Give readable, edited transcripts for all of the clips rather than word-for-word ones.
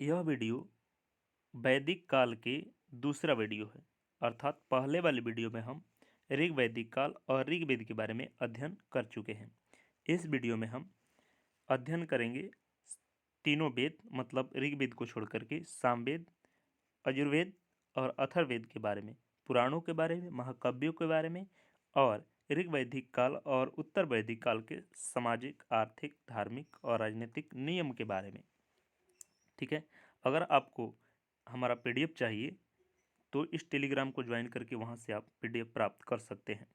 यह वीडियो वैदिक काल के दूसरा वीडियो है, अर्थात पहले वाले वीडियो में हम ऋग वैदिक काल और ऋग्वेद के बारे में अध्ययन कर चुके हैं। इस वीडियो में हम अध्ययन करेंगे तीनों वेद, मतलब ऋग्वेद को छोड़ करके सामवेद, यजुर्वेद और अथर्ववेद के बारे में, पुराणों के बारे में, महाकाव्यों के बारे में और ऋग वैदिक काल और उत्तर वैदिक काल के सामाजिक, आर्थिक, धार्मिक और राजनीतिक नियम के बारे में। ठीक है। अगर आपको हमारा पीडीएफ चाहिए तो इस टेलीग्राम को ज्वाइन करके वहाँ से आप पीडीएफ प्राप्त कर सकते हैं।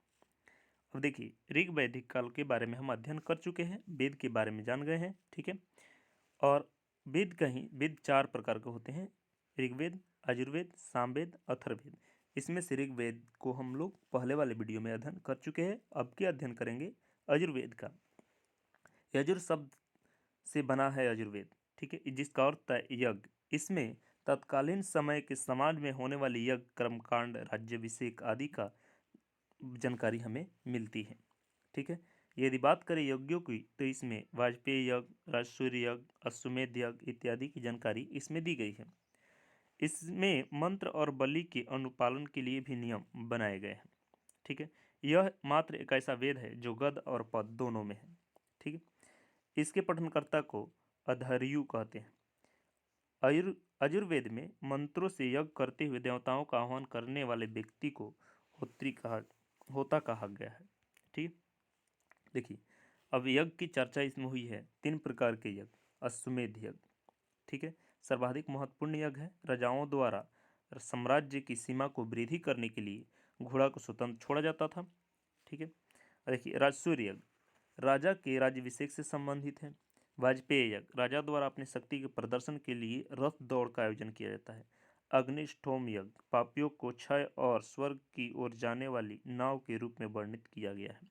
अब देखिए, ऋग वैदिक काल के बारे में हम अध्ययन कर चुके हैं, वेद के बारे में जान गए हैं। ठीक है। और वेद 4 प्रकार के होते हैं: ऋग्वेद, यजुर्वेद, सामवेद, अथर्ववेद। इसमें से ऋग्वेद को हम लोग पहले वाले वीडियो में अध्ययन कर चुके हैं। अब के अध्ययन करेंगे यजुर्वेद का। यजुर शब्द से बना है यजुर्वेद, ठीक है, जिसका अर्थ है यज्ञ। इसमें तत्कालीन समय के समाज में होने वाले यज्ञ, कर्मकांड, राज्याभिषेक आदि का जानकारी हमें मिलती है। ठीक है। यदि बात करें यज्ञों की तो इसमें वाजपेयी यज्ञ, राजसूय यज्ञ, अश्वमेध यज्ञ इत्यादि की जानकारी इसमें दी गई है। इसमें मंत्र और बलि के अनुपालन के लिए भी नियम बनाए गए हैं। ठीक है। यह मात्र एक ऐसा वेद है जो गद और पद दोनों में है। ठीक है। इसके पठनकर्ता को अधर्यु कहते हैं। यजुर्वेद में मंत्रों से यज्ञ करते हुए देवताओं का आह्वान करने वाले व्यक्ति को होता कहा गया है। ठीक। देखिए, अब यज्ञ की चर्चा इसमें हुई है। 3 प्रकार के यज्ञ। अश्वमेध यज्ञ, ठीक है, सर्वाधिक महत्वपूर्ण यज्ञ है। राजाओं द्वारा साम्राज्य की सीमा को वृद्धि करने के लिए घोड़ा को स्वतंत्र छोड़ा जाता था। ठीक है। देखिए, राजसूय यज्ञ राजा के राज्याभिषेक से संबंधित है। वाजपेयी यज्ञ राजा द्वारा अपनी शक्ति के प्रदर्शन के लिए रथ दौड़ का आयोजन किया जाता है। अग्निष्ठोम यज्ञ पापियों को क्षय और स्वर्ग की ओर जाने वाली नाव के रूप में वर्णित किया गया है।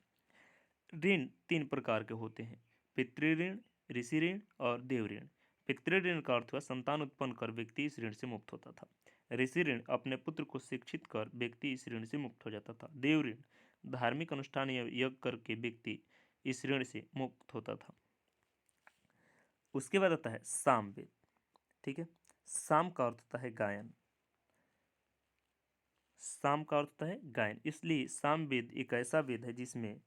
ऋण 3 प्रकार के होते हैं: पितृऋण, ऋषि ऋण और देव ऋण। पितृऋण का अर्थ हुआ संतान उत्पन्न कर व्यक्ति इस ऋण से मुक्त होता था। ऋषि ऋण अपने पुत्र को शिक्षित कर व्यक्ति इस ऋण से मुक्त हो जाता था। देव ऋण धार्मिक अनुष्ठान या यज्ञ करके व्यक्ति इस ऋण से मुक्त होता था। उसके बाद आता है सामवेद। ठीक है। साम का अर्थ होता है गायन। साम का अर्थ होता है गायन, इसलिए सामवेद एक ऐसा वेद है जिसमें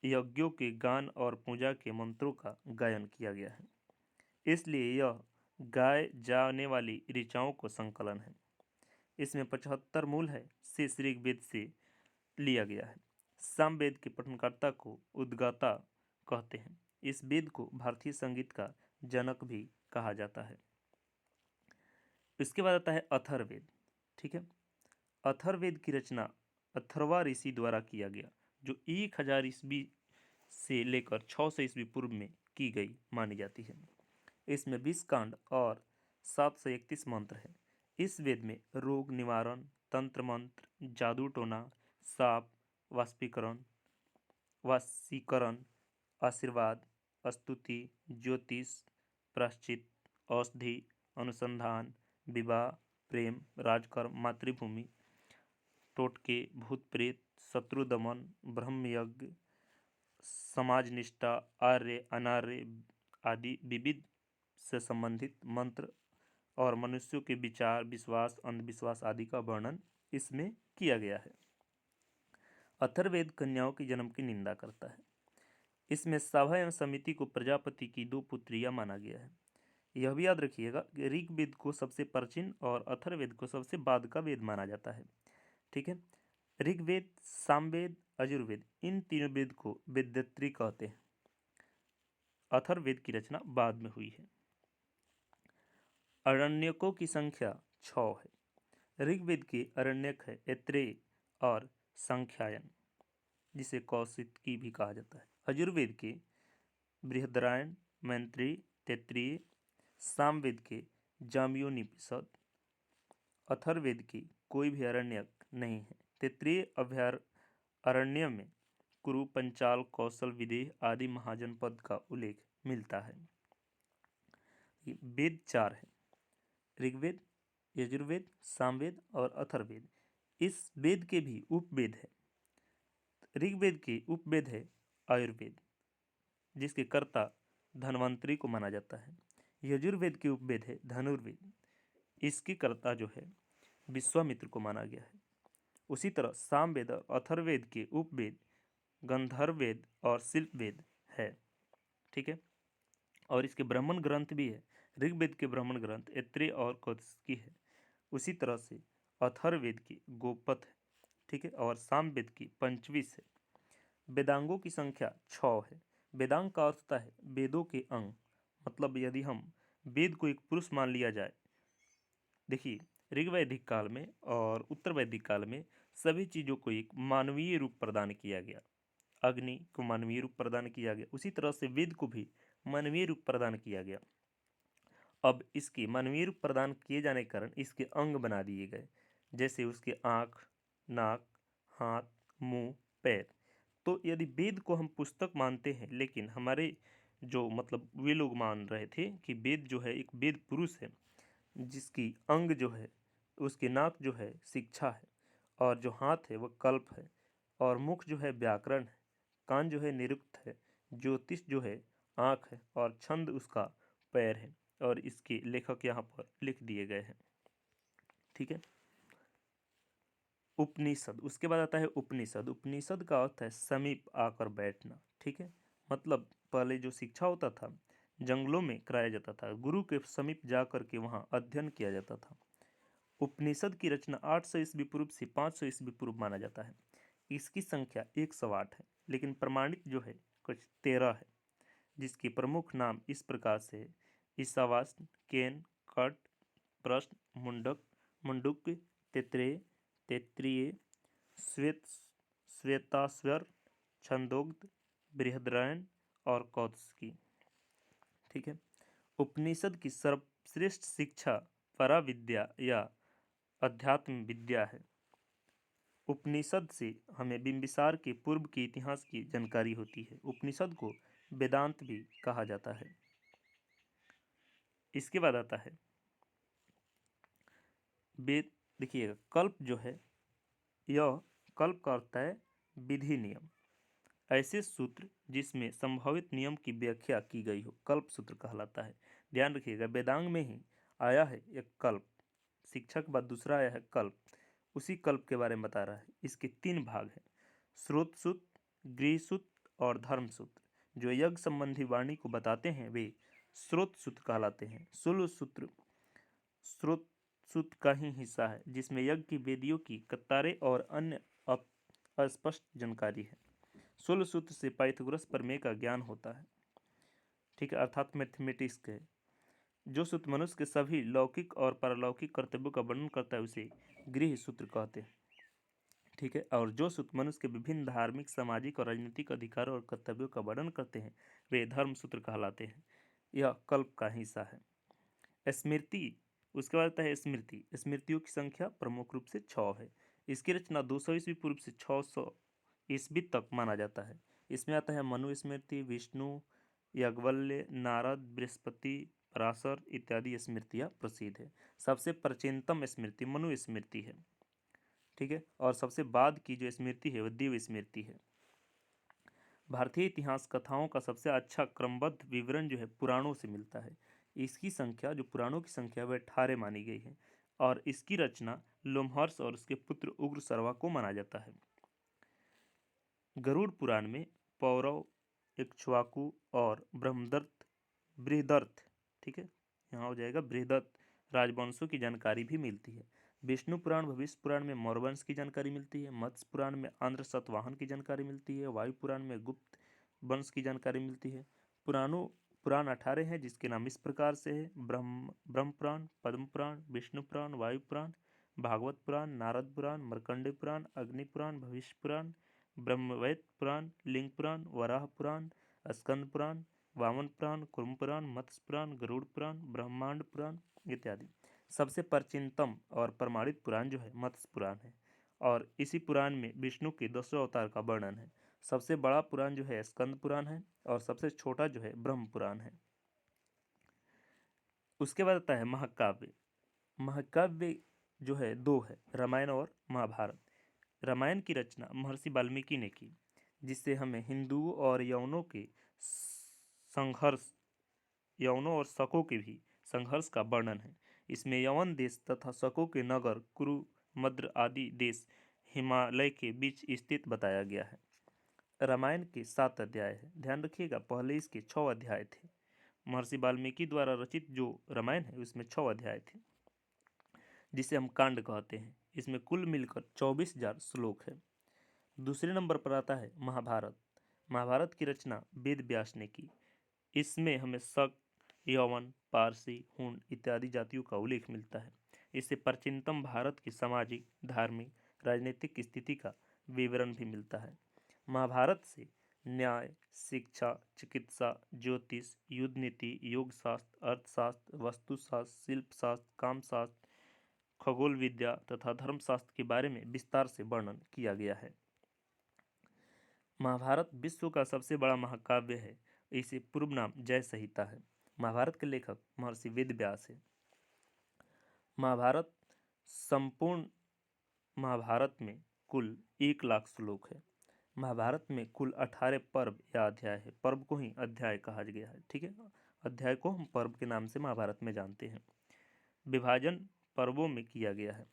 यज्ञों के गान और पूजा के मंत्रों का गायन किया गया है। इसलिए यह गाए जाने वाली ऋचाओं को संकलन है। इसमें 75 मूल है, शेष ऋग्वेद से लिया गया है। सामवेद के पठनकर्ता को उद्गाता कहते हैं। इस वेद को भारतीय संगीत का जनक भी कहा जाता है। इसके बाद आता है अथर्ववेद। ठीक है। अथर्ववेद की रचना अथर्वा ऋषि द्वारा किया गया, जो 1000 ईस्वी से लेकर 600 ईस्वी पूर्व में की गई मानी जाती है। इसमें 20 कांड और 731 मंत्र हैं। इस वेद में रोग निवारण, तंत्र मंत्र, जादू टोना, साप, वाशीकरण, आशीर्वाद, स्तुति, ज्योतिष, प्रायश्चित, औषधि, अनुसंधान, विवाह, प्रेम, राजकर्म, मातृभूमि, टोटके, भूत प्रेत, शत्रु दमन, ब्रह्म यज्ञ, समाज निष्ठा, आर्य अनार्य आदि विविध से संबंधित मंत्र और मनुष्यों के विचार, विश्वास, अंधविश्वास आदि का वर्णन इसमें किया गया है। अथर्ववेद कन्याओं के जन्म की निंदा करता है। इसमें सभा एवं समिति को प्रजापति की 2 पुत्रियां माना गया है। यह भी याद रखिएगा कि ऋग्वेद को सबसे प्राचीन और अथर्ववेद को सबसे बाद का वेद माना जाता है। ठीक है। ऋग्वेद, सामवेद, यजुर्वेद इन तीनों वेद को वेदत्री कहते हैं। अथर्ववेद की रचना बाद में हुई है। अरण्यकों की संख्या 6 है। ऋग्वेद के अरण्यक है ऐत्रेय और सांख्यायन, जिसे कौशिकी भी कहा जाता है। यजुर्वेद के बृहदारण्यक, मैत्रेयी, तैत्तिरीय। सामवेद के जाम्बुनिषद। अथर्ववेद की कोई भी अरण्यक नहीं है। तैत्तिरीय अभयारण्य में कुरु, पंचाल, कौशल, विदेह आदि महाजनपद का उल्लेख मिलता है। वेद 4 है: ऋग्वेद, यजुर्वेद, सामवेद और अथर्ववेद। इस वेद के भी उपवेद है। ऋग्वेद के उपवेद है आयुर्वेद, जिसके कर्ता धन्वंतरी को माना जाता है। यजुर्वेद के उपवेद है धनुर्वेद, इसकी कर्ता जो है विश्वामित्र को माना गया है। उसी तरह सामवेद और अथर्ववेद के उपवेद गंधर्ववेद और शिल्पवेद है। ठीक है, और इसके ब्राह्मण ग्रंथ भी है। ऋग्वेद के ब्राह्मण ग्रंथ ऐत्रेय और कौत्स्की है। उसी तरह से अथर्ववेद की गोपथ है। ठीक है, और सामवेद की पंचविश है। वेदांगों की संख्या 6 है। वेदांग का अर्थ होता है वेदों के अंग, मतलब यदि हम वेद को एक पुरुष मान लिया जाए। देखिए, ऋग्वैदिक काल में और उत्तर वैदिक काल में सभी चीज़ों को एक मानवीय रूप प्रदान किया गया। अग्नि को मानवीय रूप प्रदान किया गया, उसी तरह से वेद को भी मानवीय रूप प्रदान किया गया। अब इसके मानवीय रूप प्रदान किए जाने के कारण इसके अंग बना दिए गए, जैसे उसके आँख, नाक, हाथ, मुंह, पैर। तो यदि वेद को हम पुस्तक मानते हैं, लेकिन हमारे जो मतलब वे लोग मान रहे थे कि वेद जो है एक वेद पुरुष है, जिसकी अंग जो है, उसके नाक जो है शिक्षा है, और जो हाथ है वह कल्प है, और मुख जो है व्याकरण है, कान जो है निरुक्त है, ज्योतिष जो है आँख है, और छंद उसका पैर है। और इसके लेखक यहाँ पर लिख दिए गए हैं। ठीक है, उपनिषद, उसके बाद आता है उपनिषद। उपनिषद का अर्थ है समीप आकर बैठना। ठीक है, मतलब पहले जो शिक्षा होता था जंगलों में कराया जाता था, गुरु के समीप जा कर के वहाँ अध्ययन किया जाता था। उपनिषद की रचना 800 ईस्वी पूर्व से 500 ईस्वी पूर्व माना जाता है। इसकी संख्या 108 है, लेकिन प्रमाणित जो है कुछ 13 है, जिसके प्रमुख नाम इस प्रकार से है: ईशावास्य, केन, कट, प्रश्न, मुंडक, मुंडुक, तैत्तिरीय, तैत्तिरीय, श्वेत, श्वेताश्वर, छंदोग्ध, बृहदारण्यक और कौत्स्की। ठीक है, उपनिषद की सर्वश्रेष्ठ शिक्षा पराविद्या या अध्यात्म विद्या है। उपनिषद से हमें बिंबिसार के पूर्व के इतिहास की जानकारी होती है। उपनिषद को वेदांत भी कहा जाता है। इसके बाद आता है वेद। देखिएगा, कल्प जो है, यह कल्प का अर्थ है विधि नियम, ऐसे सूत्र जिसमें संभावित नियम की व्याख्या की गई हो, कल्प सूत्र कहलाता है। ध्यान रखिएगा, वेदांग में ही आया है एक कल्प, शिक्षा के बाद दूसरा आया है कल्प। उसी कल्प के बारे में बता रहा है। इसके 3 भाग हैं: स्रोत सूत्र, गृह सूत्र और धर्म सूत्र। जो यज्ञ संबंधी वाणी को बताते हैं वे स्रोत सूत्र कहलाते हैं। शूल सूत्र स्रोत सूत्र का ही हिस्सा है, जिसमें यज्ञ की वेदियों की कतारें और अन्य अस्पष्ट जानकारी है। शूल सूत्र से पाइथागोरस प्रमेय का ज्ञान होता है। ठीक है, अर्थात मैथमेटिक्स के। जो सूत्र मनुष्य के सभी लौकिक और पारलौकिक कर्तव्यों का वर्णन करता है उसे गृह सूत्र कहते हैं। ठीक है, और जो सूत्र मनुष्य के विभिन्न धार्मिक, सामाजिक और राजनीतिक अधिकारों और कर्तव्यों का वर्णन करते हैं वे धर्म सूत्र कहलाते हैं। यह कल्प का हिस्सा है। स्मृति, उसके बाद आता है स्मृति। स्मृतियों की संख्या प्रमुख रूप से 6 है। इसकी रचना 200 ईस्वी पूर्व से 600 ईस्वी तक माना जाता है। इसमें आता है मनु स्मृति, विष्णु, याज्ञवल्क्य, नारद, बृहस्पति, पराशर इत्यादि स्मृतियाँ प्रसिद्ध है। सबसे प्राचीनतम स्मृति मनु स्मृति है। ठीक है, और सबसे बाद की जो स्मृति है वह दिव्य स्मृति है। भारतीय इतिहास कथाओं का सबसे अच्छा क्रमबद्ध विवरण जो है पुराणों से मिलता है। इसकी संख्या, जो पुराणों की संख्या, वह 18 मानी गई है, और इसकी रचना लोमहर्ष और उसके पुत्र उग्र सर्वा को माना जाता है। गरुड़ पुराण में पौरव, इक्ष्वाकु और ब्रह्मदत्त, बृहदर्थ, ठीक है, यहाँ हो जाएगा बृहदत्त राजवंशों की जानकारी भी मिलती है। विष्णु पुराण, भविष्य पुराण में मौर्यवंश की जानकारी मिलती है। मत्स्य पुराण में आंध्र सतवाहन की जानकारी मिलती है। वायु पुराण में गुप्त वंश की जानकारी मिलती है। पुराण 18 हैं, जिसके नाम इस प्रकार से है: ब्रह्म पुराण, पद्म पुराण, विष्णु पुराण, वायु पुराण, भागवत पुराण, नारद पुराण, मार्कंडेय पुराण, अग्नि पुराण, भविष्य पुराण, ब्रह्मवैवर्त पुराण, लिंग पुराण, वराह पुराण, स्कंद पुराण, वामन पुराण, कुर्म पुराण, मत्स्य पुराण, गरुड़ पुराण, ब्रह्मांड पुराण इत्यादि। सबसे प्राचीनतम और प्रमाणित पुराण जो है मत्स्य पुराण है, और इसी पुराण में विष्णु के 10 अवतार का वर्णन है। सबसे बड़ा पुराण जो है स्कंद पुराण है, और सबसे छोटा जो है ब्रह्म पुराण है। उसके बाद आता है महाकाव्य। महाकाव्य जो है 2 है, रामायण और महाभारत। रामायण की रचना महर्षि वाल्मीकि ने की, जिससे हमें हिंदुओं और यवनों के संघर्ष यवनों और शकों के भी संघर्ष का वर्णन है। इसमें यवन देश तथा शकों के नगर कुरु, मद्र आदि देश हिमालय के बीच स्थित बताया गया है। रामायण के 7 अध्याय है। ध्यान रखिएगा, पहले इसके 6 अध्याय थे। महर्षि वाल्मीकि द्वारा रचित जो रामायण है उसमें 6 अध्याय थे, जिसे हम कांड कहते हैं। इसमें कुल मिलकर 24,000 श्लोक है। दूसरे नंबर पर आता है महाभारत। महाभारत की रचना वेद व्यास ने की। इसमें हमें शक, यवन, पारसी, हूण इत्यादि जातियों का उल्लेख मिलता है। इससे प्राचीनतम भारत की सामाजिक, धार्मिक, राजनीतिक स्थिति का विवरण भी मिलता है। महाभारत से न्याय, शिक्षा, चिकित्सा, ज्योतिष, युद्ध नीति, योग शास्त्र, अर्थशास्त्र, वस्तुशास्त्र, शिल्पशास्त्र, कामशास्त्र, खगोल विद्या तथा धर्मशास्त्र के बारे में विस्तार से वर्णन किया गया है। महाभारत विश्व का सबसे बड़ा महाकाव्य है। इसे पूर्व नाम जय संहिता है। महाभारत के लेखक महर्षि वेद व्यास है। महाभारत संपूर्ण महाभारत में कुल 1,00,000 श्लोक है। महाभारत में कुल 18 पर्व या अध्याय है। पर्व को ही अध्याय कहा गया है। ठीक है, अध्याय को हम पर्व के नाम से महाभारत में जानते हैं। विभाजन पर्वों में किया गया है।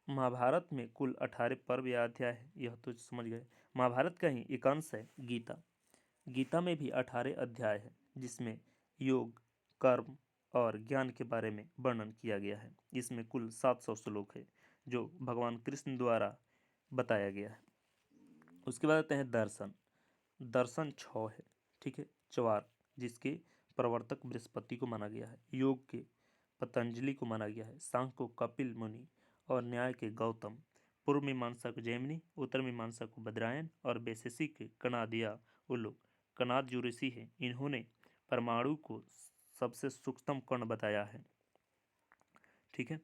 महाभारत में कुल 18 पर्व या अध्याय है, यह तो समझ गए। महाभारत का ही एक अंश है गीता। गीता में भी 18 अध्याय है, जिसमें योग, कर्म और ज्ञान के बारे में वर्णन किया गया है। इसमें कुल 700 श्लोक है, जो भगवान कृष्ण द्वारा बताया गया है। उसके बाद आते हैं दर्शन। दर्शन 6 है। ठीक है, चवार, जिसके प्रवर्तक बृहस्पति को माना गया है। योग के पतंजलि को माना गया है। सांख्य को कपिल मुनि और न्याय के गौतम, पूर्व मीमांसा को जैमिनी, उत्तर मीमांसा को बद्रायन और वैशेषिक के कणादिया उल्लू। कणाद जो ऋषि है, इन्होंने परमाणु को सबसे सूक्ष्म कण बताया है। ठीक है,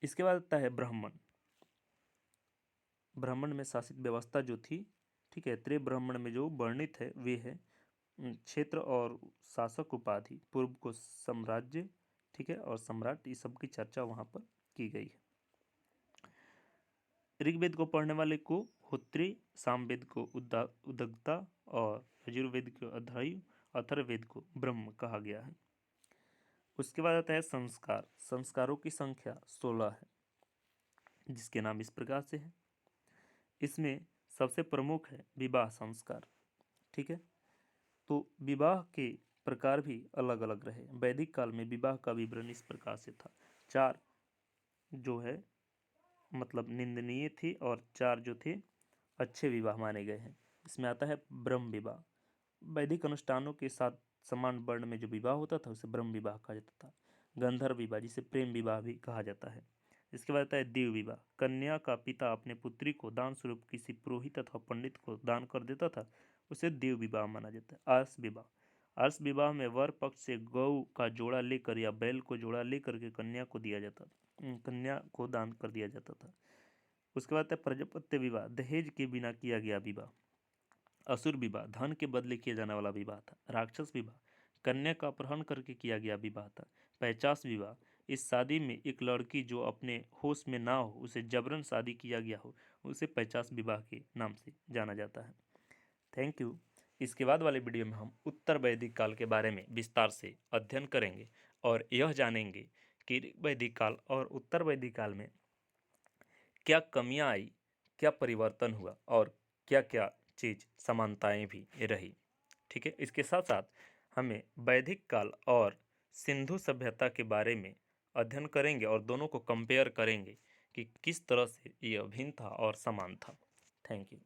इसके बाद आता है ब्राह्मण। ब्राह्मण में शासित व्यवस्था जो थी, ठीक है, त्रिब्राह्मण में जो वर्णित है वे है क्षेत्र और शासक उपाधि, पूर्व को साम्राज्य, ठीक है, और सम्राट, इस सब की चर्चा वहां पर की गई है। ऋग्वेद को पढ़ने वाले को होत्री, सामवेद को उद्गता और यजुर्वेद को अध्वर्यु, अथर्ववेद को ब्रह्म कहा गया है। उसके बाद आता है संस्कार। संस्कारों की संख्या 16 है, जिसके नाम इस प्रकार से है। इसमें सबसे प्रमुख है विवाह संस्कार। ठीक है, तो विवाह के प्रकार भी अलग अलग रहे। वैदिक काल में विवाह का विवरण इस प्रकार से था। 4 जो है मतलब निंदनीय थे और 4 जो थे अच्छे विवाह माने गए हैं। इसमें आता है ब्रह्म विवाह। वैदिक अनुष्ठानों के साथ समान वर्ण में जो विवाह होता था उसे ब्रह्म विवाह कहा जाता था। गंधर्व विवाह, जिसे प्रेम विवाह भी कहा जाता है। इसके बाद आता है देव विवाह। कन्या का पिता अपने पुत्री को दान स्वरूप किसी पुरोहित अथवा पंडित को दान कर देता था, उसे देव विवाह माना जाता है। आर्ष विवाह। आर्ष विवाह में वर पक्ष से गौ का जोड़ा लेकर या बैल को जोड़ा लेकर के कन्या को दिया जाता था, कन्या को दान कर दिया जाता था। उसके बाद प्रजापत्य विवाह, दहेज के बिना किया गया विवाह। असुर विवाह, धन के बदले किया जाने वाला विवाह था। राक्षस विवाह, कन्या का अपहरण करके किया गया विवाह था। 50 विवाह, इस शादी में एक लड़की जो अपने होश में ना हो, उसे जबरन शादी किया गया हो, उसे 50 विवाह के नाम से जाना जाता है। Thank you. इसके बाद वाले वीडियो में हम उत्तर वैदिक काल के बारे में विस्तार से अध्ययन करेंगे और यह जानेंगे कि वैदिक काल और उत्तर वैदिक काल में क्या कमियां आई, क्या परिवर्तन हुआ और क्या क्या चीज़ समानताएं भी रही। ठीक है, इसके साथ साथ हमें वैदिक काल और सिंधु सभ्यता के बारे में अध्ययन करेंगे और दोनों को कंपेयर करेंगे कि किस तरह से यह भिन्न था और समान था। Thank you.